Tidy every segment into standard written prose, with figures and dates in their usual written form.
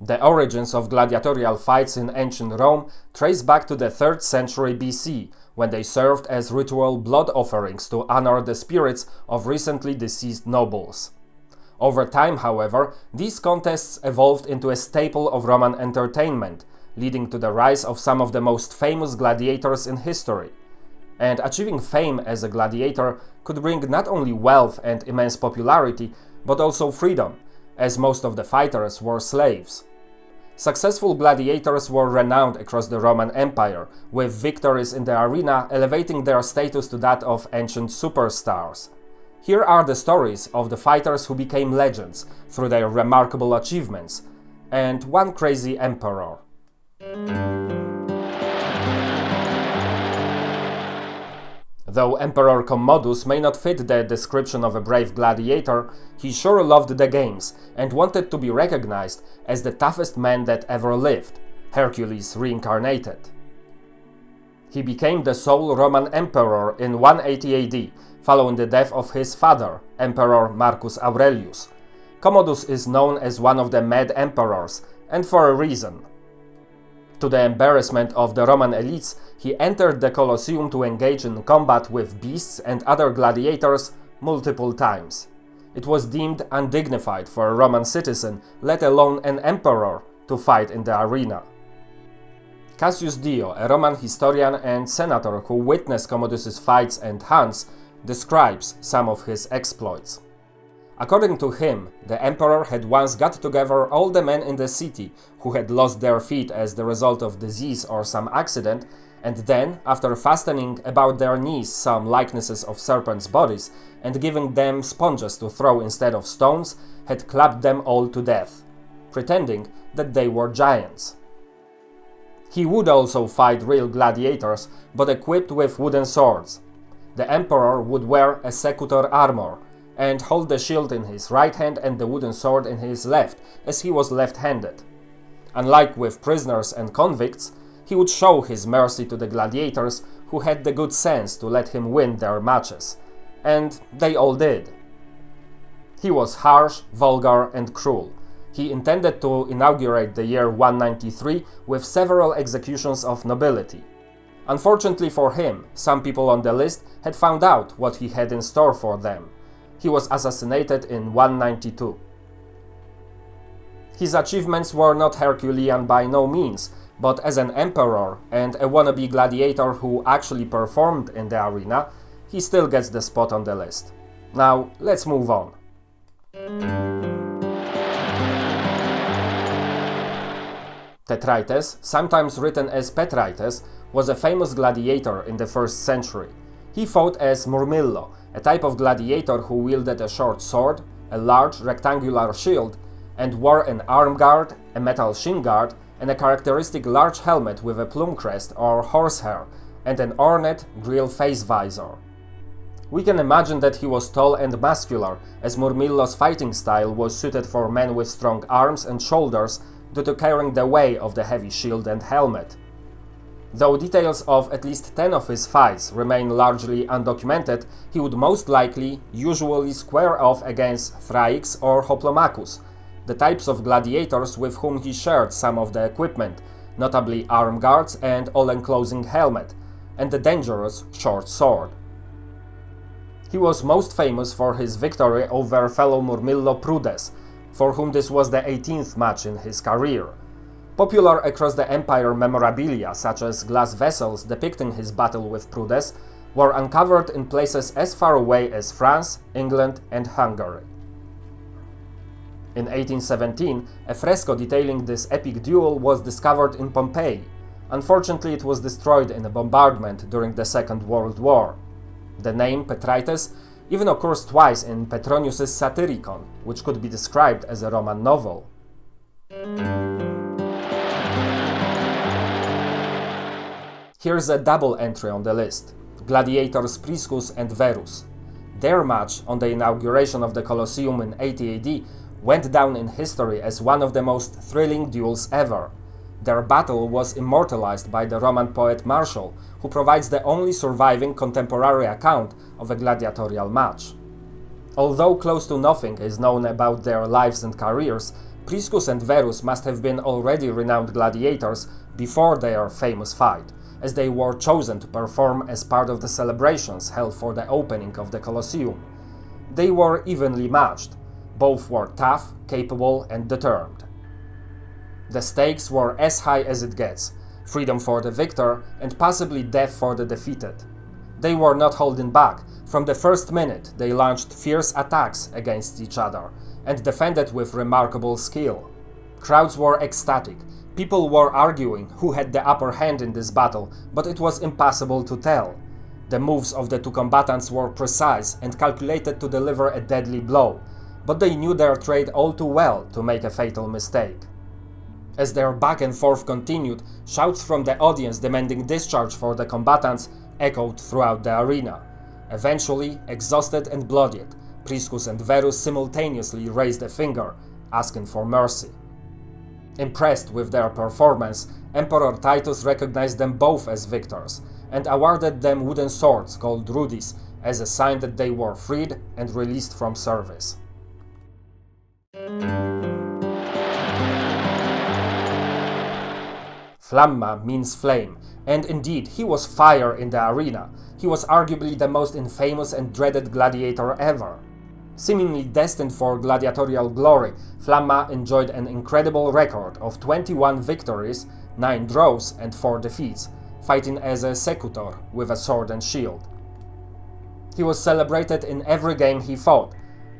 The origins of gladiatorial fights in ancient Rome trace back to the 3rd century BC, when they served as ritual blood offerings to honor the spirits of recently deceased nobles. Over time, however, these contests evolved into a staple of Roman entertainment, leading to the rise of some of the most famous gladiators in history. And achieving fame as a gladiator could bring not only wealth and immense popularity, but also freedom, as most of the fighters were slaves. Successful gladiators were renowned across the Roman Empire, with victories in the arena elevating their status to that of ancient superstars. Here are the stories of the fighters who became legends through their remarkable achievements, and one crazy emperor. Though Emperor Commodus may not fit the description of a brave gladiator, he sure loved the games and wanted to be recognized as the toughest man that ever lived, Hercules reincarnated. He became the sole Roman emperor in 180 AD, following the death of his father, Emperor Marcus Aurelius. Commodus is known as one of the mad emperors, and for a reason. To the embarrassment of the Roman elites, he entered the Colosseum to engage in combat with beasts and other gladiators multiple times. It was deemed undignified for a Roman citizen, let alone an emperor, to fight in the arena. Cassius Dio, a Roman historian and senator who witnessed Commodus's fights and hunts, describes some of his exploits. According to him, the emperor had once got together all the men in the city who had lost their feet as the result of disease or some accident, and then, after fastening about their knees some likenesses of serpents' bodies and giving them sponges to throw instead of stones, had clubbed them all to death, pretending that they were giants. He would also fight real gladiators, but equipped with wooden swords. The emperor would wear a secutor armor, and hold the shield in his right hand and the wooden sword in his left, as he was left-handed. Unlike with prisoners and convicts, he would show his mercy to the gladiators who had the good sense to let him win their matches. And they all did. He was harsh, vulgar, and cruel. He intended to inaugurate the year 193 with several executions of nobility. Unfortunately for him, some people on the list had found out what he had in store for them. He was assassinated in 192. His achievements were not Herculean by no means, but as an emperor and a wannabe gladiator who actually performed in the arena, he still gets the spot on the list. Now, let's move on. Tetraites, sometimes written as Petraites, was a famous gladiator in the 1st century. He fought as Murmillo, a type of gladiator who wielded a short sword, a large rectangular shield, and wore an arm guard, a metal shin guard, and a characteristic large helmet with a plume crest or horsehair, and an ornate grille face visor. We can imagine that he was tall and muscular, as Murmillo's fighting style was suited for men with strong arms and shoulders due to carrying the weight of the heavy shield and helmet. Though details of at least 10 of his fights remain largely undocumented, he would most likely usually square off against Phraax or Hoplomachus, the types of gladiators with whom he shared some of the equipment, notably arm guards and all-enclosing helmet, and the dangerous short sword. He was most famous for his victory over fellow Murmillo Prudes, for whom this was the 18th match in his career. Popular across the empire memorabilia, such as glass vessels depicting his battle with Prudes, were uncovered in places as far away as France, England, and Hungary. In 1817, a fresco detailing this epic duel was discovered in Pompeii. Unfortunately, it was destroyed in a bombardment during the Second World War. The name Petraites even occurs twice in Petronius's Satyricon, which could be described as a Roman novel. Here's a double entry on the list: Gladiators Priscus and Verus. Their match on the inauguration of the Colosseum in 80 AD went down in history as one of the most thrilling duels ever. Their battle was immortalized by the Roman poet Martial, who provides the only surviving contemporary account of a gladiatorial match. Although close to nothing is known about their lives and careers, Priscus and Verus must have been already renowned gladiators before their famous fight, as they were chosen to perform as part of the celebrations held for the opening of the Colosseum. They were evenly matched. Both were tough, capable, and determined. The stakes were as high as it gets: freedom for the victor and possibly death for the defeated. They were not holding back. From the first minute, they launched fierce attacks against each other and defended with remarkable skill. Crowds were ecstatic. People were arguing who had the upper hand in this battle, but it was impossible to tell. The moves of the two combatants were precise and calculated to deliver a deadly blow, but they knew their trade all too well to make a fatal mistake. As their back and forth continued, shouts from the audience demanding discharge for the combatants echoed throughout the arena. Eventually, exhausted and bloodied, Priscus and Verus simultaneously raised a finger, asking for mercy. Impressed with their performance, Emperor Titus recognized them both as victors and awarded them wooden swords called rudis as a sign that they were freed and released from service. Flamma means flame, and indeed he was fire in the arena. He was arguably the most infamous and dreaded gladiator ever. Seemingly destined for gladiatorial glory, Flamma enjoyed an incredible record of 21 victories, 9 draws and 4 defeats, fighting as a secutor with a sword and shield. He was celebrated in every game he fought.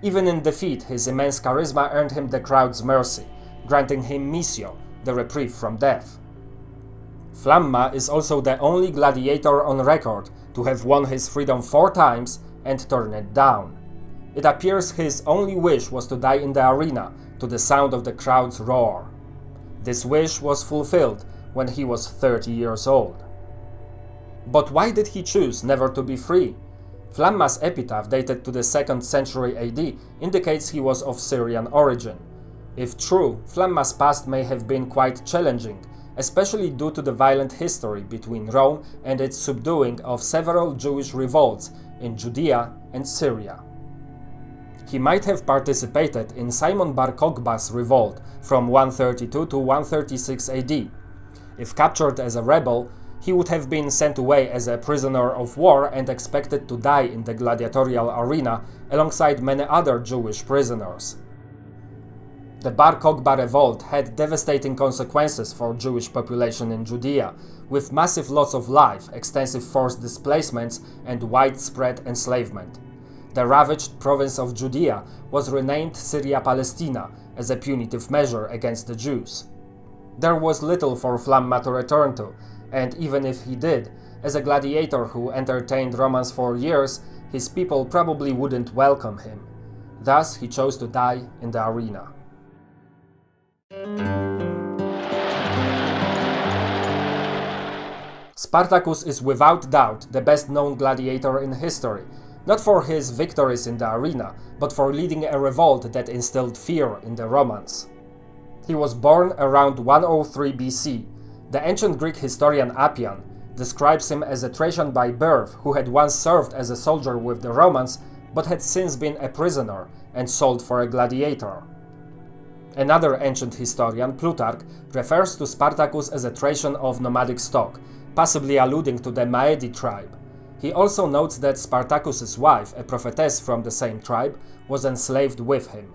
Even in defeat, his immense charisma earned him the crowd's mercy, granting him missio, the reprieve from death. Flamma is also the only gladiator on record to have won his freedom 4 times and turned it down. It appears his only wish was to die in the arena, to the sound of the crowd's roar. This wish was fulfilled when he was 30 years old. But why did he choose never to be free? Flamma's epitaph, dated to the 2nd century AD, indicates he was of Syrian origin. If true, Flamma's past may have been quite challenging, especially due to the violent history between Rome and its subduing of several Jewish revolts in Judea and Syria. He might have participated in Simon Bar Kokhba's revolt from 132 to 136 AD. If captured as a rebel, he would have been sent away as a prisoner of war and expected to die in the gladiatorial arena alongside many other Jewish prisoners. The Bar Kokhba revolt had devastating consequences for Jewish population in Judea, with massive loss of life, extensive forced displacements, and widespread enslavement. The ravaged province of Judea was renamed Syria-Palestina as a punitive measure against the Jews. There was little for Flamma to return to, and even if he did, as a gladiator who entertained Romans for years, his people probably wouldn't welcome him. Thus, he chose to die in the arena. Spartacus is without doubt the best-known gladiator in history, not for his victories in the arena, but for leading a revolt that instilled fear in the Romans. He was born around 103 BC. The ancient Greek historian Appian describes him as a Thracian by birth who had once served as a soldier with the Romans, but had since been a prisoner and sold for a gladiator. Another ancient historian, Plutarch, refers to Spartacus as a Thracian of nomadic stock, possibly alluding to the Maedi tribe. He also notes that Spartacus's wife, a prophetess from the same tribe, was enslaved with him.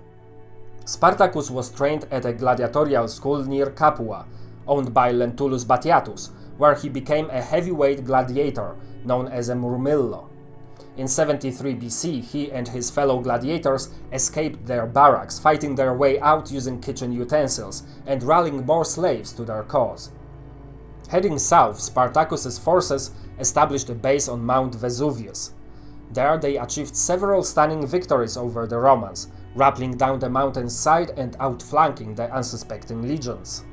Spartacus was trained at a gladiatorial school near Capua, owned by Lentulus Batiatus, where he became a heavyweight gladiator known as a murmillo. In 73 BC, he and his fellow gladiators escaped their barracks, fighting their way out using kitchen utensils and rallying more slaves to their cause. Heading south, Spartacus's forces established a base on Mount Vesuvius. There they achieved several stunning victories over the Romans, rappelling down the mountain's side and outflanking the unsuspecting legions.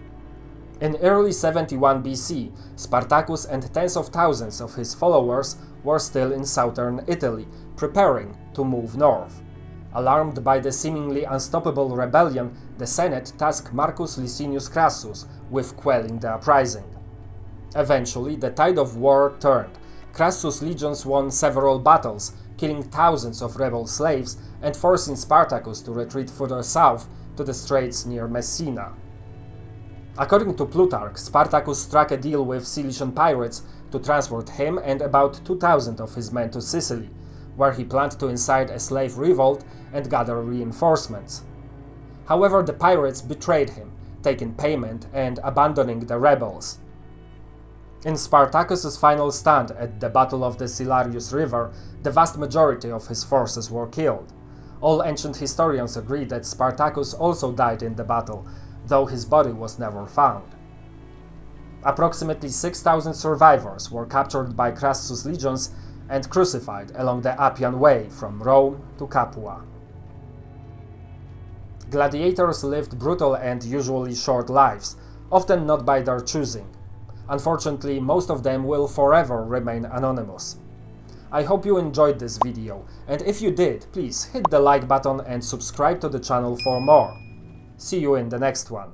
In early 71 BC, Spartacus and tens of thousands of his followers were still in southern Italy, preparing to move north. Alarmed by the seemingly unstoppable rebellion, the Senate tasked Marcus Licinius Crassus with quelling the uprising. Eventually, the tide of war turned. Crassus' legions won several battles, killing thousands of rebel slaves and forcing Spartacus to retreat further south to the straits near Messina. According to Plutarch, Spartacus struck a deal with Cilician pirates to transport him and about 2,000 of his men to Sicily, where he planned to incite a slave revolt and gather reinforcements. However, the pirates betrayed him, taking payment and abandoning the rebels. In Spartacus's final stand at the Battle of the Silarius River, the vast majority of his forces were killed. All ancient historians agree that Spartacus also died in the battle, though his body was never found. Approximately 6,000 survivors were captured by Crassus' legions and crucified along the Appian Way from Rome to Capua. Gladiators lived brutal and usually short lives, often not by their choosing. Unfortunately, most of them will forever remain anonymous. I hope you enjoyed this video, and if you did, please hit the like button and subscribe to the channel for more. See you in the next one.